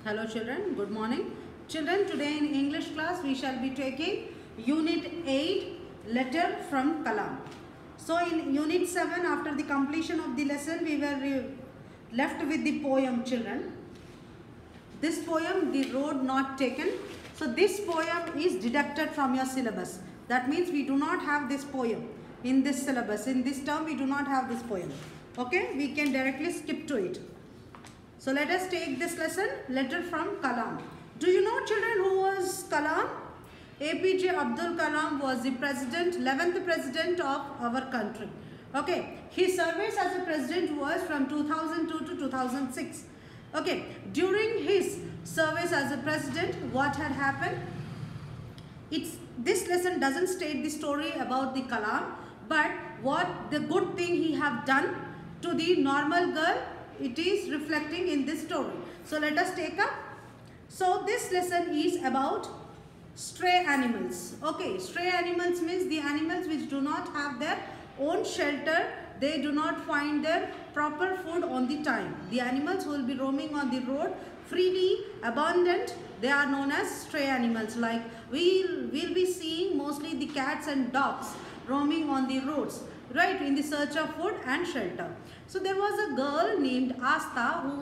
Hello children, good morning. Children, today in English class we shall be taking Unit 8, Letter from Kalam. So in Unit 7, after the completion of the lesson, we were left with the poem, children. This poem, The Road Not Taken. So this poem is deducted from your syllabus. That means we do not have this poem in this syllabus. In this term, we do not have this poem. Okay, we can directly skip to it. So let us take this lesson, Letter from Kalam. Do you know, children, who was Kalam? APJ Abdul Kalam was the president, 11th president of our country. Okay, his service as a president was from 2002 to 2006. Okay, during his service as a president, what had happened? This lesson doesn't state the story about the Kalam, but what the good thing he have done to the normal girl, it is reflecting in this story. So let us take up. So this lesson is about stray animals. Okay, stray animals means the animals which do not have their own shelter. They do not find their proper food on the time. The animals who will be roaming on the road freely, abundant, they are known as stray animals. Like we'll be seeing mostly the cats and dogs roaming on the roads, right, in the search of food and shelter. So there was a girl named Asta who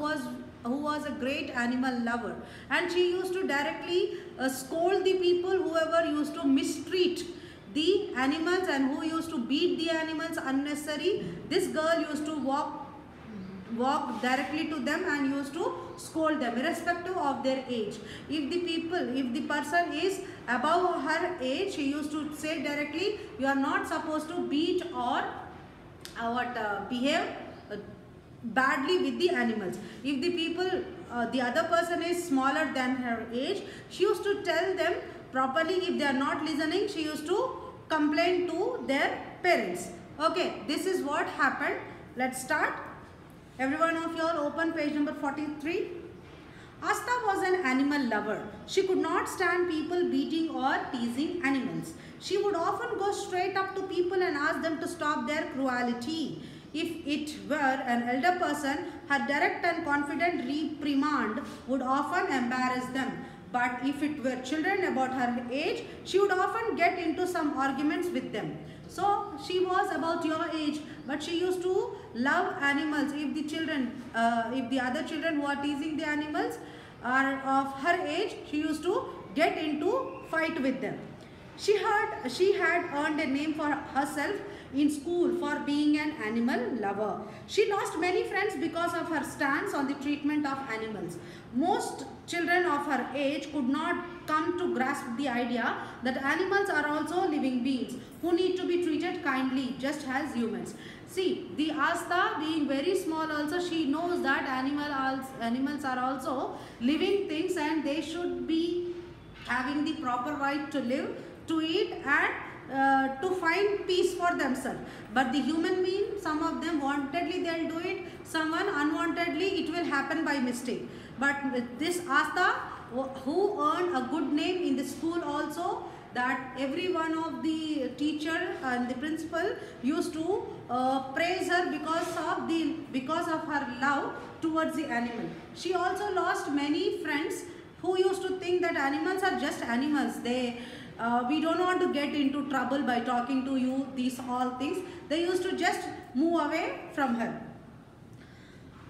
was a great animal lover, and she used to directly scold the people whoever used to mistreat the animals and who used to beat the animals unnecessary. This girl used to walk directly to them and used to scold them irrespective of their age. If the person is above her age, she used to say directly, you are not supposed to beat or behave badly with the animals. If the other person is smaller than her age, she used to tell them properly. If they are not listening, she used to complain to their parents. Okay, this is what happened. Let's start. Every one of you all open page number 43. Asta was an animal lover. She could not stand people beating or teasing animals. She would often go straight up to people and ask them to stop their cruelty. If it were an elder person, her direct and confident reprimand would often embarrass them. But if it were children about her age, she would often get into some arguments with them. So she was about your age, but she used to love animals. If the other children who are teasing the animals are of her age, she used to get into fight with them. She had earned a name for herself in school for being an animal lover. She lost many friends because of her stance on the treatment of animals. Most children of her age could not come to grasp the idea that animals are also living beings who need to be treated kindly just as humans. See, the Asta being very small also, she knows that animals are also living things and they should be having the proper right to live, to eat and to find peace for themselves. But the human being, some of them wantedly they'll do it, someone unwantedly it will happen by mistake. But this Asta, who earned a good name in the school also, that every one of the teacher and the principal used to praise her because of her love towards the animal. She also lost many friends who used to think that animals are just animals. We don't want to get into trouble by talking to you, these all things. They used to just move away from her.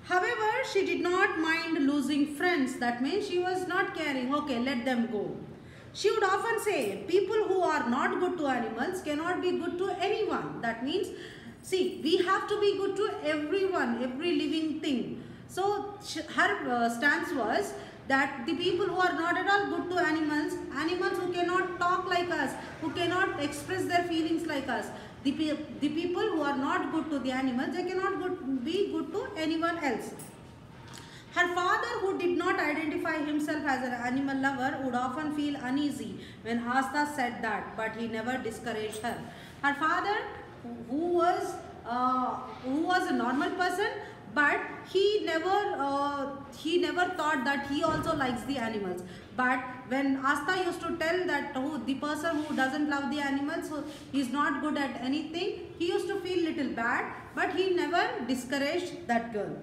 However, she did not mind losing friends. That means she was not caring. Okay, let them go. She would often say, people who are not good to animals cannot be good to anyone. That means, see, we have to be good to everyone, every living thing. So her stance was that the people who are not at all good to animals who cannot talk like us, who cannot express their feelings like us, the people who are not good to the animals, they cannot be good to anyone else. Her father, who did not identify himself as an animal lover, would often feel uneasy when Asta said that, but he never discouraged her. Her father, who was a normal person, but he never thought that he also likes the animals. But when Asta used to tell that the person who doesn't love the animals, so he's not good at anything, he used to feel little bad, but he never discouraged that girl.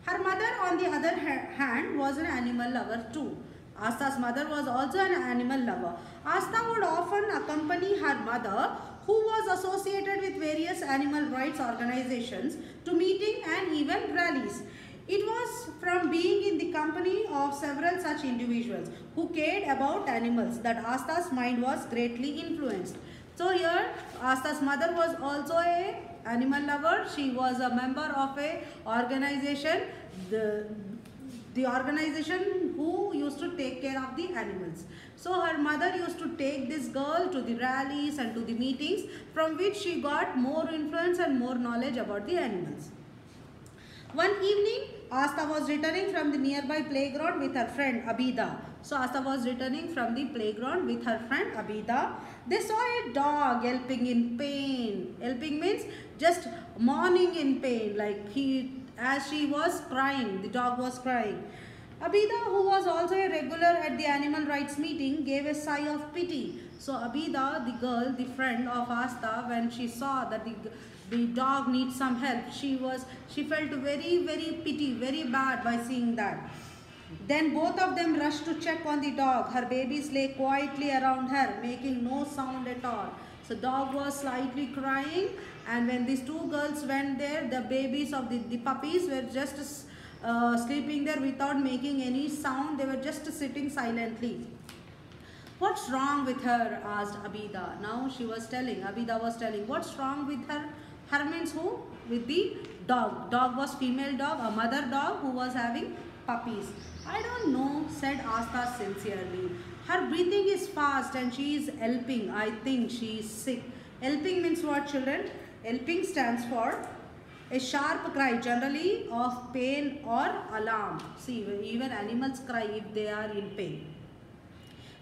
Her mother, on the other hand, was an animal lover too. Asta's mother was also an animal lover. Asta would often accompany her mother, who was associated with various animal rights organizations, to meeting and even rallies. It was from being in the company of several such individuals who cared about animals that Asta's mind was greatly influenced. So here Asta's mother was also a animal lover. She was a member of a organization, the organization who used to take care of the animals. So her mother used to take this girl to the rallies and to the meetings, from which she got more influence and more knowledge about the animals. One evening, Asta was returning from the nearby playground with her friend Abida. So Asta was returning from the playground with her friend Abida. They saw a dog yelping in pain. Yelping means just mourning in pain, like as she was crying, the dog was crying. Abida, who was also a regular at the animal rights meeting, gave a sigh of pity. So Abida, the girl, the friend of Asta, when she saw that the dog needs some help, she felt very pity, very bad by seeing that. Then both of them rushed to check on the dog. Her babies lay quietly around her, making no sound at all. So dog was slightly crying, and when these two girls went there, the babies of the puppies were just sleeping there without making any sound. They were just sitting silently. What's wrong with her? Asked Abida. Now Abida was telling, what's wrong with her? Her means who? With the dog. Dog was female dog, a mother dog who was having puppies. I don't know, said Asta sincerely. Her breathing is fast and she is yelping. I think she is sick. Yelping means what, children? Yelping stands for a sharp cry, generally of pain or alarm. See, even animals cry if they are in pain.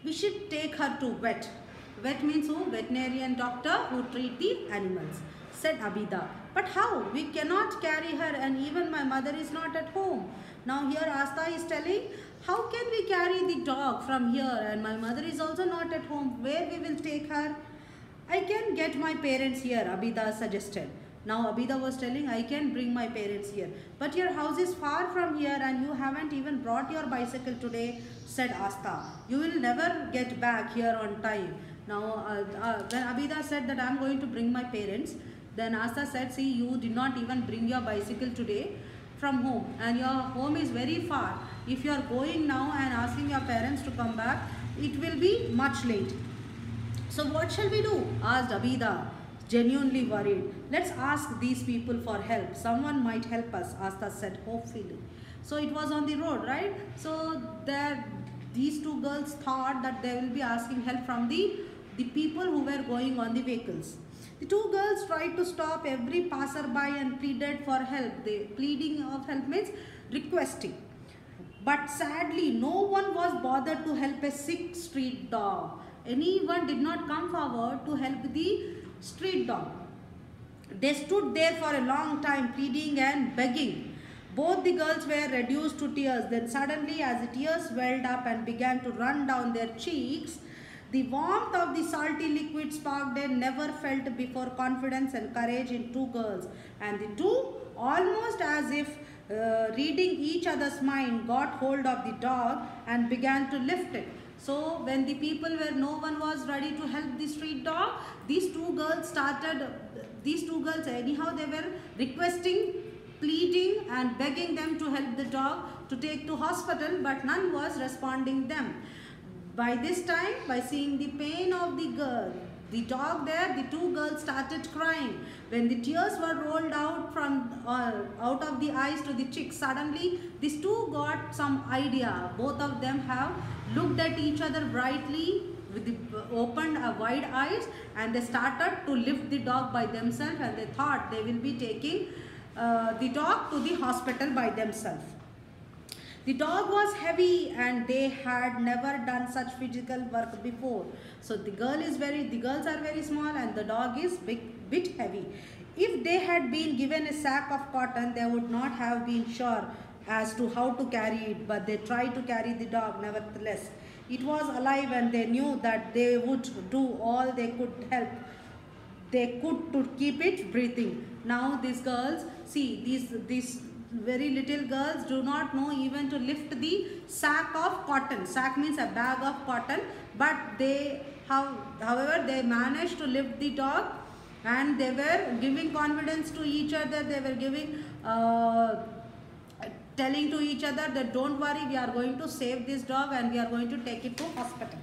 We should take her to vet. Vet means who? Veterinarian doctor who treat the animals, said Abida. But how? We cannot carry her, and even my mother is not at home. Now here Asta is telling, how can we carry the dog from here, and my mother is also not at home? Where we will take her? I can get my parents here, Abida suggested. Now Abida was telling, I can bring my parents here. But your house is far from here and you haven't even brought your bicycle today, said Asta. You will never get back here on time. Now when Abida said that I am going to bring my parents, then Asta said, see, you did not even bring your bicycle today from home, and your home is very far. If you are going now and asking your parents to come back, it will be much late. So what shall we do? Asked Abida, genuinely worried. Let's ask these people for help. Someone might help us, Asta said hopefully. So it was on the road, right? So these two girls thought that they will be asking help from the people who were going on the vehicles. The two girls tried to stop every passerby and pleaded for help. The pleading of help means requesting. But sadly, no one was bothered to help a sick street dog. Anyone did not come forward to help the street dog. They stood there for a long time, pleading and begging. Both the girls were reduced to tears. Then suddenly, as the tears welled up and began to run down their cheeks, the warmth of the salty liquid sparked a never felt before confidence and courage in two girls. And the two, almost as if reading each other's mind, got hold of the dog and began to lift it. So when the people where no one was ready to help the street dog, these two girls anyhow they were requesting, pleading and begging them to help the dog to take to hospital, but none was responding them. By this time, by seeing the pain of the dog there, the two girls started crying. When the tears were rolled out out of the eyes to the cheeks, suddenly these two got some idea. Both of them have looked at each other brightly with the opened wide eyes, and they started to lift the dog by themselves, and they thought they will be taking the dog to the hospital by themselves. The dog was heavy and they had never done such physical work before. So the girls are very small and the dog is bit heavy. If they had been given a sack of cotton, they would not have been sure as to how to carry it, but they tried to carry the dog nevertheless. It was alive and they knew that they would do all they could to keep it breathing. Now these girls, see, these very little girls do not know even to lift the sack of cotton. Sack means a bag of cotton, but they have, however, they managed to lift the dog, and they were giving confidence to each other. They were giving telling to each other that don't worry, we are going to save this dog and we are going to take it to hospital.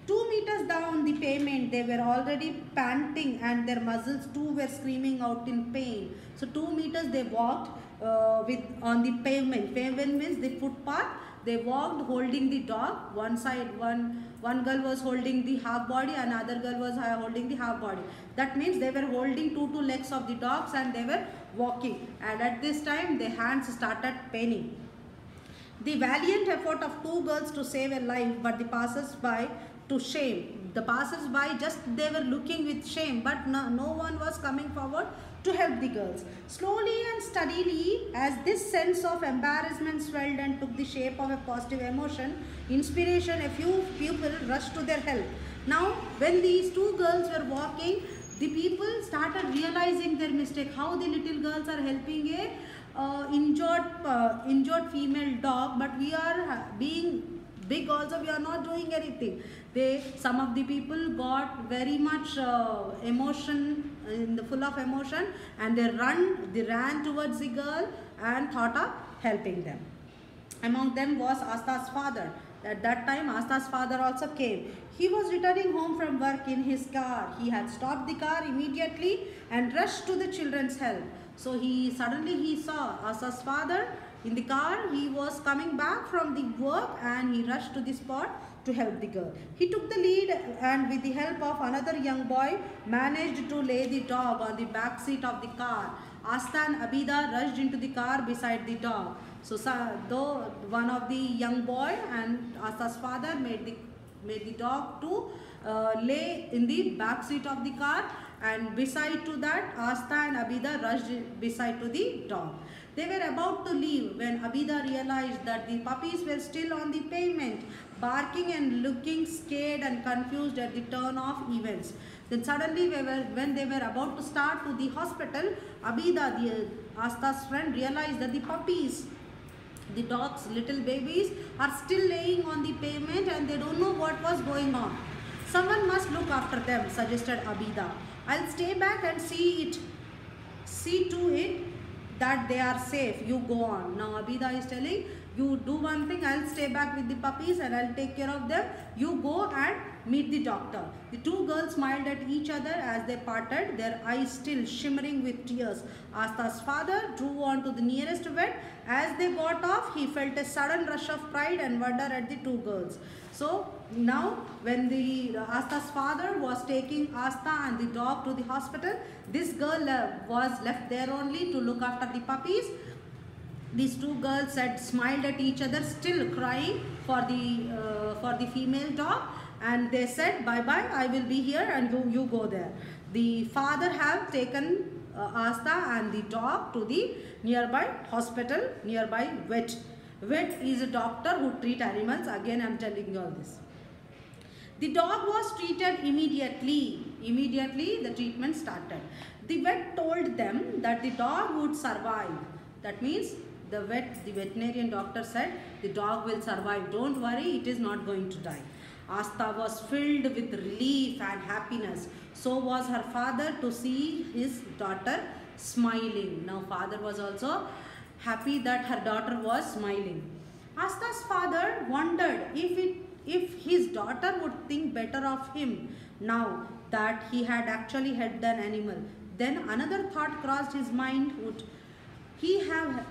2 meters down the pavement, they were already panting and their muscles too were screaming out in pain. So 2 meters they walked on the pavement. Pavement means the footpath. They walked holding the dog. One side, one girl was holding the half body, and another girl was holding the half body. That means they were holding two legs of the dogs and they were walking. And at this time, their hands started paining. The valiant effort of 2 girls to save a life, but the passers-by to shame. The passers-by just they were looking with shame, but no one was coming forward to help the girls. Slowly and steadily, as this sense of embarrassment swelled and took the shape of a positive emotion, inspiration, a few people rushed to their help. Now, when these 2 girls were walking, the people started realizing their mistake, how the little girls are helping a injured female dog, but we are being big also, we are not doing anything. Some of the people got very much full of emotion, and they ran towards the girl and thought of helping them. Among them was Asta's father. At that time, Asta's father also came. He was returning home from work in his car. He had stopped the car immediately and rushed to the children's help. So suddenly he saw Asta's father in the car. He was coming back from the work and he rushed to the spot to help the girl. He took the lead and with the help of another young boy managed to lay the dog on the back seat of the car. Asta and Abida rushed into the car beside the dog. So though one of the young boy and Asta's father made the dog to lay in the back seat of the car, and beside to that Asta and Abida rushed beside to the dog. They were about to leave when Abida realized that the puppies were still on the pavement, barking and looking scared and confused at the turn of events. Then suddenly when they were about to start to the hospital, Abida, Asta's friend, realized that the puppies, the dogs, little babies, are still laying on the pavement and they don't know what was going on. Someone must look after them, suggested Abida. I'll stay back and see to it that they are safe. You go on. Now Abida is telling, you do one thing, I'll stay back with the puppies and I'll take care of them. You go and meet the doctor. The 2 girls smiled at each other as they parted, their eyes still shimmering with tears. Asta's father drew on to the nearest vet. As they got off, he felt a sudden rush of pride and wonder at the 2 girls. So now when Asta's father was taking Asta and the dog to the hospital, this girl was left there only to look after the puppies. These 2 girls smiled at each other, still crying for the female dog, and they said, bye bye, I will be here and you go there. The father have taken Asta and the dog to the nearby hospital, nearby vet. Vet is a doctor who treats animals. Again, I am telling you all this. The dog was treated immediately. Immediately the treatment started. The vet told them that the dog would survive. That means the veterinarian doctor said the dog will survive. Don't worry, it is not going to die. Asta was filled with relief and happiness. So was her father to see his daughter smiling. Now father was also happy that her daughter was smiling. Asta's father wondered if his daughter would think better of him now that he had actually helped an animal. Then another thought crossed his mind. Would he have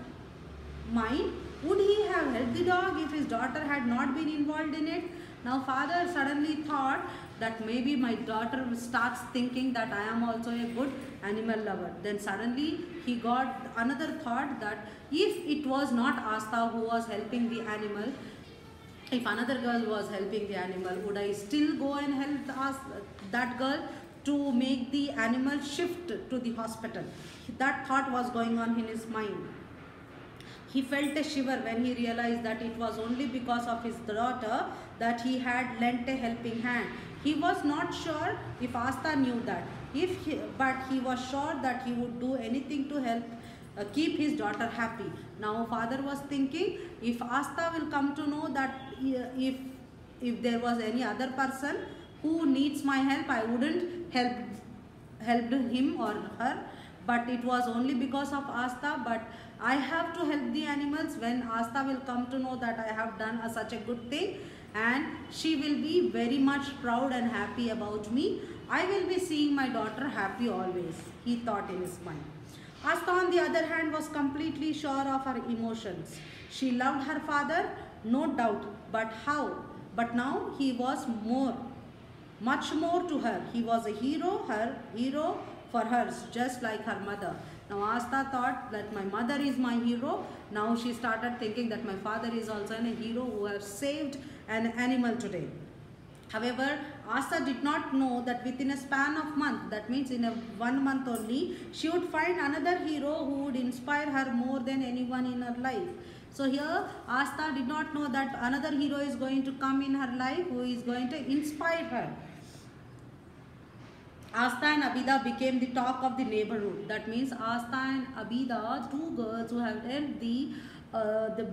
helped the dog if his daughter had not been involved in it? Now father suddenly thought that maybe my daughter starts thinking that I am also a good animal lover. Then suddenly he got another thought that if it was not Asta who was helping the animal, if another girl was helping the animal, would I still go and help that girl to make the animal shift to the hospital? That thought was going on in his mind. He felt a shiver when he realized that it was only because of his daughter that he had lent a helping hand. He was not sure if Asta knew that, but he was sure that he would do anything to help keep his daughter happy. Now father was thinking, if Asta will come to know that if there was any other person who needs my help, I wouldn't helped him or her, but it was only because of Asta. But I have to help the animals. When Asta will come to know that I have done such a good thing, and she will be very much proud and happy about me, I will be seeing my daughter happy always, he thought in his mind. Asta on the other hand was completely sure of her emotions. She loved her father, no doubt, but how? But now he was much more to her. He was a hero for her, just like her mother. Now Asta thought that my mother is my hero. Now she started thinking that my father is also a hero who has saved an animal today. However, Asta did not know that within a span of month, that means in 1 month only, she would find another hero who would inspire her more than anyone in her life. So here Asta did not know that another hero is going to come in her life who is going to inspire her. Asta and Abida became the talk of the neighborhood. That means Asta and Abida, two girls who have helped the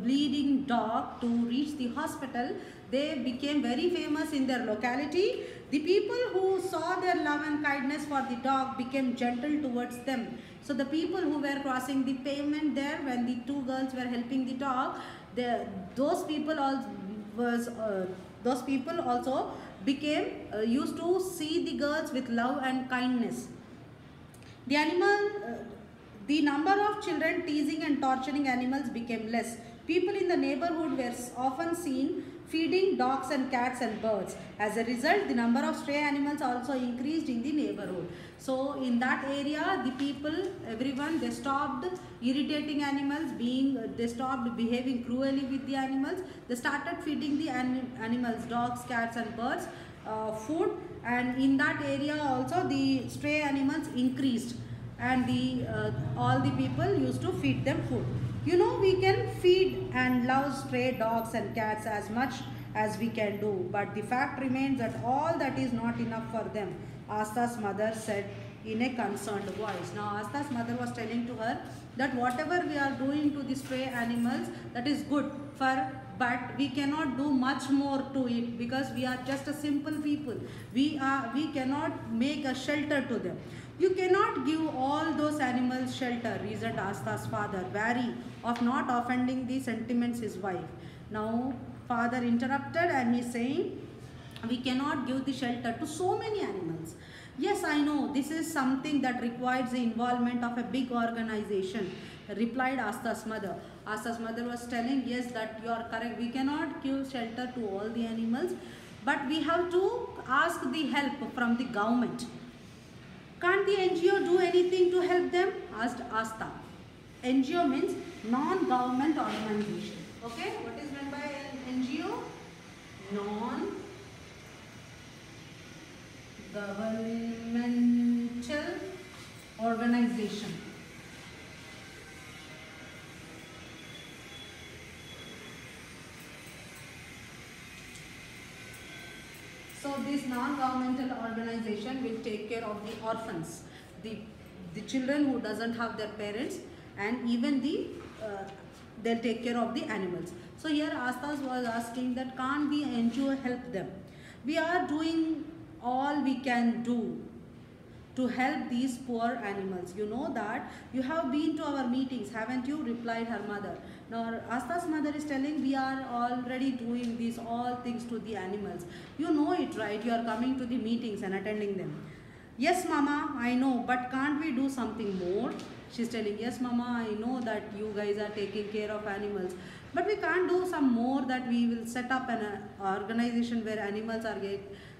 bleeding dog to reach the hospital, they became very famous in their locality. The people who saw their love and kindness for the dog became gentle towards them. So the people who were crossing the pavement there when the two girls were helping the dog, those people also became used to see the girls with love and kindness. The number of children teasing and torturing animals became less. People in the neighborhood were often seen feeding dogs and cats and birds. As a result, the number of stray animals also increased in the neighborhood. So in that area, the people, everyone, they stopped irritating animals, they stopped behaving cruelly with the animals. They started feeding the animals, dogs, cats and birds, food, and in that area also the stray animals increased, and all the people used to feed them food. You know, we can feed and love stray dogs and cats as much as we can do, but the fact remains that all that is not enough for them, Asta's mother said in a concerned voice. Now Asta's mother was telling to her that whatever we are doing to the stray animals, that is good but we cannot do much more to it, because we are just a simple people. We cannot make a shelter to them. You cannot give all those animals shelter, reasoned Asta's father, wary of not offending the sentiments his wife. Now father interrupted and he is saying, we cannot give the shelter to so many animals. Yes, I know, this is something that requires the involvement of a big organization, replied Asta's mother. Asta's mother was telling, yes, that you are correct, we cannot give shelter to all the animals, but we have to ask the help from the government. Can't the NGO do anything to help them? Asked Asta. NGO means non-government organization. Okay, what is meant by NGO? Non-governmental organization. So this non-governmental organization will take care of the orphans, the children who doesn't have their parents, and even they'll take care of the animals. So here Asta was asking that can't the NGO help them? We are doing all we can do to help these poor animals. You know that. You have been to our meetings, haven't you? Replied her mother. Now Asta's mother is telling, we are already doing these all things to the animals. You know it, right? You are coming to the meetings and attending them. Yes, Mama, I know, but can't we do something more? She's telling, yes, Mama, I know that you guys are taking care of animals, but we can't do some more, that we will set up an organization where animals are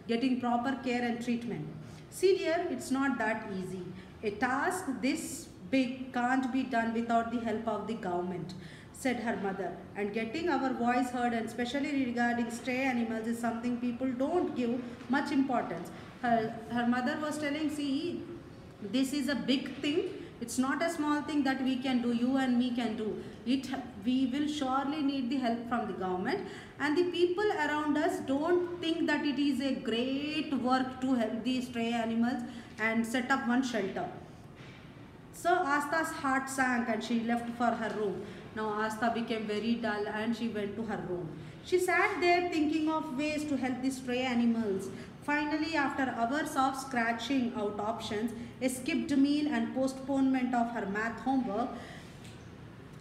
getting proper care and treatment. See dear, it's not that easy. A task this big can't be done without the help of the government, said her mother. And getting our voice heard, and especially regarding stray animals, is something people don't give much importance. Her mother was telling, see, this is a big thing. It's not a small thing that we can do, you and me can do. We will surely need the help from the government, and the people around us don't think that it is a great work to help the stray animals and set up one shelter. So Asta's heart sank and she left for her room. Now Asta became very dull and she went to her room. She sat there thinking of ways to help the stray animals. Finally, after hours of scratching out options, a skipped meal and postponement of her math homework,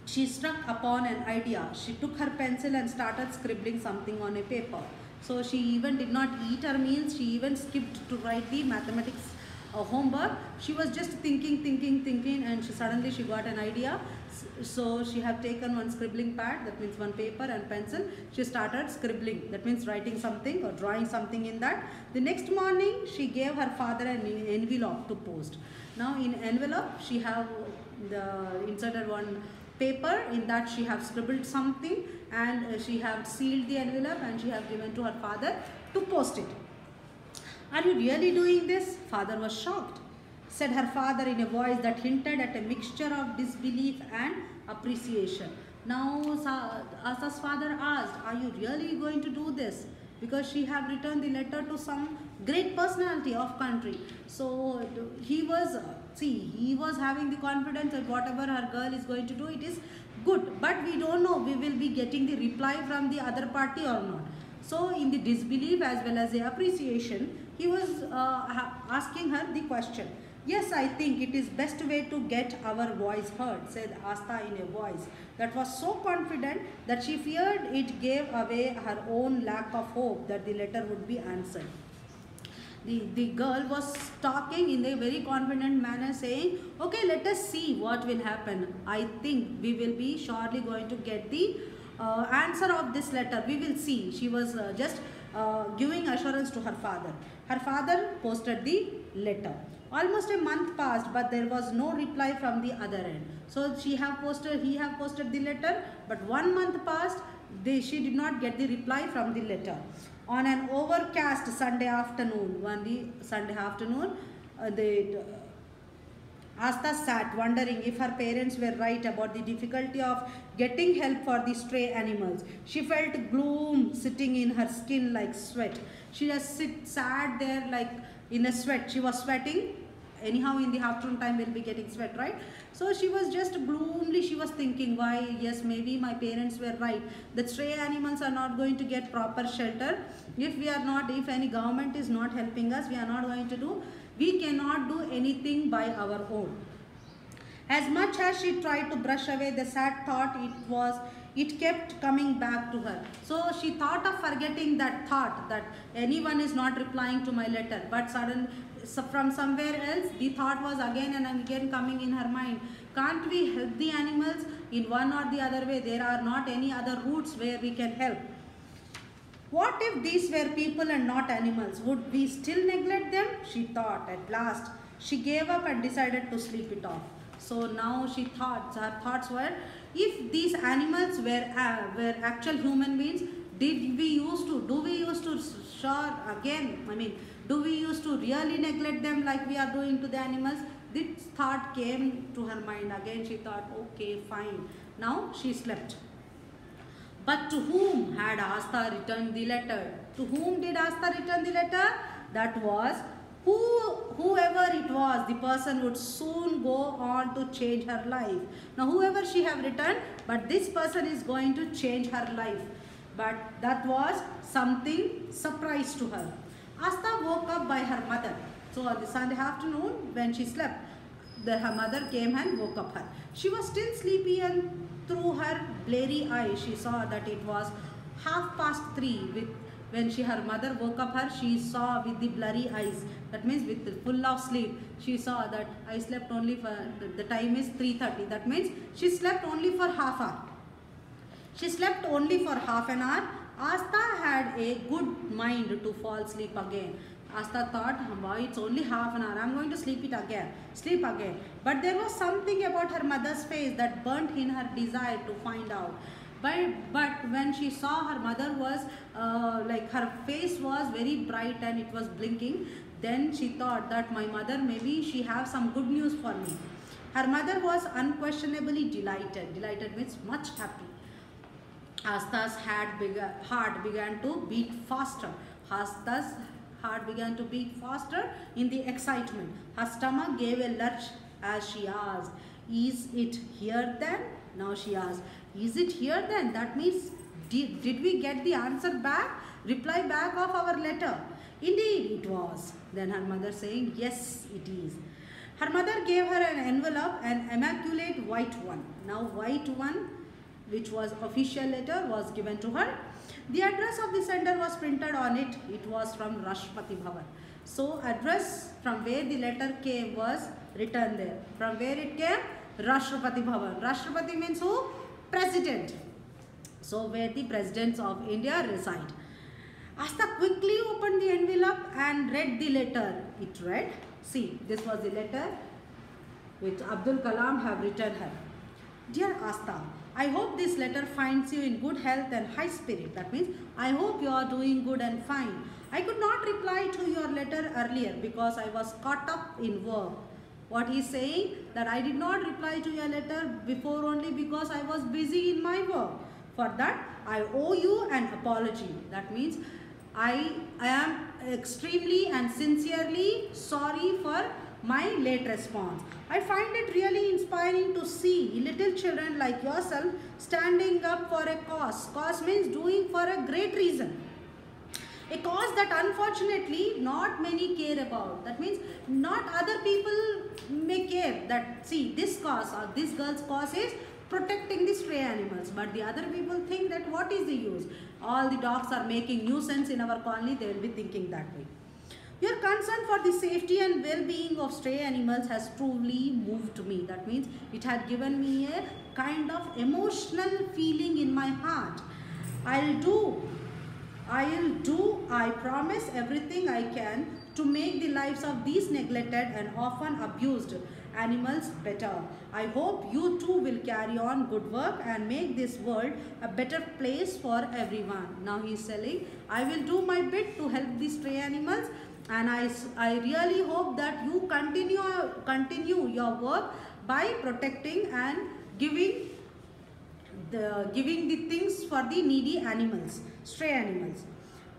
she struck upon an idea. She took her pencil and started scribbling something on a paper. So she even did not eat her meals. She even skipped to write the mathematics homework. She was just thinking, and suddenly she got an idea. So she have taken one scribbling pad, that means one paper and pencil. She started scribbling, that means writing something or drawing something in that. The next morning, she gave her father an envelope to post. Now in envelope, she have inserted one paper. In that she have scribbled something, and she have sealed the envelope and she have given to her father to post it. Are you really doing this? Father was shocked. Said her father in a voice that hinted at a mixture of disbelief and appreciation. Now Asta's father asked, are you really going to do this? Because she have returned the letter to some great personality of country. So he was, he was having the confidence that whatever her girl is going to do, it is good. But we don't know, we will be getting the reply from the other party or not. So in the disbelief as well as the appreciation, he was asking her the question. Yes, I think it is best way to get our voice heard, said Asta in a voice that was so confident that she feared it gave away her own lack of hope that the letter would be answered. The girl was talking in a very confident manner, saying, okay, let us see what will happen. I think we will be surely going to get the answer of this letter. We will see. She was just giving assurance to her father. Her father posted the letter. Almost a month passed, but there was no reply from the other end. So he have posted the letter, but 1 month passed. She did not get the reply from the letter. On an overcast Sunday afternoon, Asta sat wondering if her parents were right about the difficulty of getting help for the stray animals. She felt gloom sitting in her skin like sweat. She just sat there like in a sweat. She was sweating. Anyhow, in the afternoon time we'll be getting sweat, right? So she was just gloomily, she was thinking, why, yes, maybe my parents were right. The stray animals are not going to get proper shelter. If any government is not helping us, we cannot do anything by our own. As much as she tried to brush away the sad thought, it kept coming back to her. So she thought of forgetting that thought that anyone is not replying to my letter. But from somewhere else, the thought was again and again coming in her mind. Can't we help the animals in one or the other way? There are not any other routes where we can help. What if these were people and not animals? Would we still neglect them? She thought. At last, she gave up and decided to sleep it off. So now her thoughts were, if these animals were actual human beings, do we used to really neglect them like we are doing to the animals? This thought came to her mind again. She thought, okay, fine. Now she slept. But to whom had Asta returned the letter? To whom did Asta return the letter? That was whoever it was, the person would soon go on to change her life. Now whoever she have returned, but this person is going to change her life. But that was something surprise to her. Asta woke up by her mother. So on the Sunday afternoon when she slept, her mother came and woke up her. She was still sleepy, and through her blurry eyes she saw that it was 3:30. When her mother woke up her, she saw with the blurry eyes, that means with the full of sleep, she saw that I slept only for, the time is 3:30. That means she slept only for half hour. She slept only for half an hour. Asta had a good mind to fall asleep again. Asta thought, it's only half an hour, I'm going to sleep again. But there was something about her mother's face that burnt in her desire to find out. But when she saw her mother was, her face was very bright and it was blinking, then she thought that my mother, maybe she have some good news for me. Her mother was unquestionably delighted. Delighted means much happy. Asta's heart began to beat faster. Asta's heart began to beat faster in the excitement. Her stomach gave a lurch as she asked, is it here then? Now she asked, is it here then? That means, did we get the answer back, reply back of our letter? Indeed it was. Then her mother saying, yes it is. Her mother gave her an envelope, an immaculate white one. Now white one, which was official letter, was given to her. The address of the sender was printed on it. It was from Rashtrapati Bhavan. So address from where the letter came was written there. From where it came? Rashtrapati Bhavan. Rashtrapati means who? President. So where the presidents of India reside. Asta quickly opened the envelope and read the letter. It read, see, this was the letter which Abdul Kalam have written her. Dear Asta, I hope this letter finds you in good health and high spirit. That means, I hope you are doing good and fine. I could not reply to your letter earlier because I was caught up in work. What he is saying, that I did not reply to your letter before only because I was busy in my work. For that, I owe you an apology. That means, I am extremely and sincerely sorry for my late response. I find it really inspiring to see little children like yourself standing up for a cause. Cause means doing for a great reason. A cause that unfortunately not many care about. That means not other people may care that, see, this cause or this girl's cause is protecting the stray animals, but the other people think that what is the use? All the dogs are making nuisance in our colony, they will be thinking that way. Your concern for the safety and well-being of stray animals has truly moved me. That means it had given me a kind of emotional feeling in my heart. I promise everything I can to make the lives of these neglected and often abused animals better. I hope you too will carry on good work and make this world a better place for everyone. Now he is telling, I will do my bit to help these stray animals, and I really hope that you continue your work by protecting and giving the things for the needy animals, stray animals.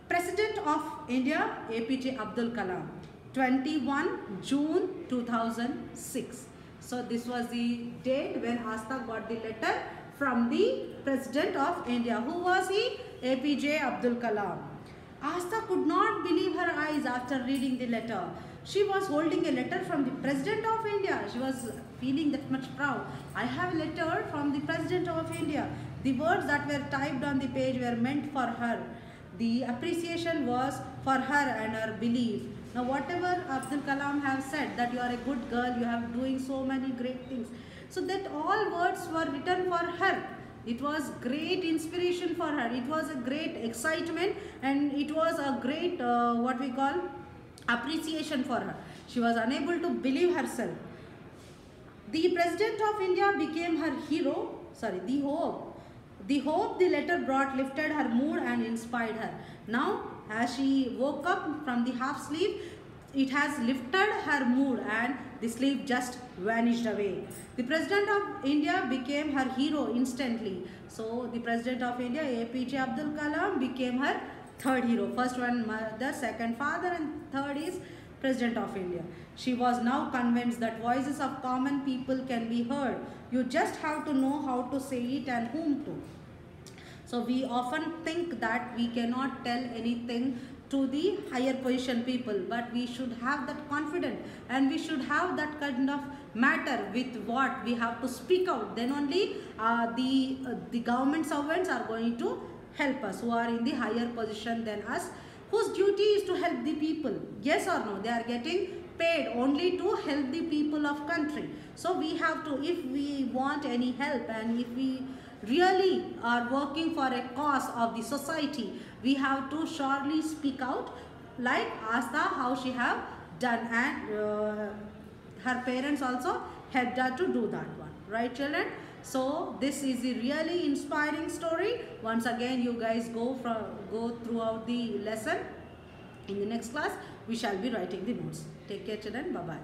President of India, APJ Abdul Kalam, 21 June 2006. So this was the date when Asta got the letter from the President of India. Who was he? APJ Abdul Kalam. Asta could not believe her eyes after reading the letter. She was holding a letter from the President of India. She was feeling that much proud. I have a letter from the President of India. The words that were typed on the page were meant for her. The appreciation was for her and her belief. Now whatever Abdul Kalam have said, that you are a good girl, you have doing so many great things. So that all words were written for her. It was great inspiration for her. It was a great excitement, and it was a great appreciation for her. She was unable to believe herself. The President of India became her hero. The hope the letter brought lifted her mood and inspired her. Now, as she woke up from the half sleep, it has lifted her mood and the sleep just vanished away. The President of India became her hero instantly. So, the President of India, APJ Abdul Kalam, became her third hero. First one mother, second father, and third is President of India. She was now convinced that voices of common people can be heard. You just have to know how to say it and whom to. So we often think that we cannot tell anything to the higher position people, but we should have that confidence and we should have that kind of matter with what we have to speak out. Then only the government servants are going to help us, who are in the higher position than us, whose duty is to help the people. Yes or no? They are getting paid only to help the people of country. So we have to, if we want any help and if we really are working for a cause of the society, we have to surely speak out, like Asta, how she have done, and her parents also helped her to do that one. Right, children? So this is a really inspiring story. Once again, you guys go throughout the lesson. In the next class, we shall be writing the notes. Take care, children. Bye-bye.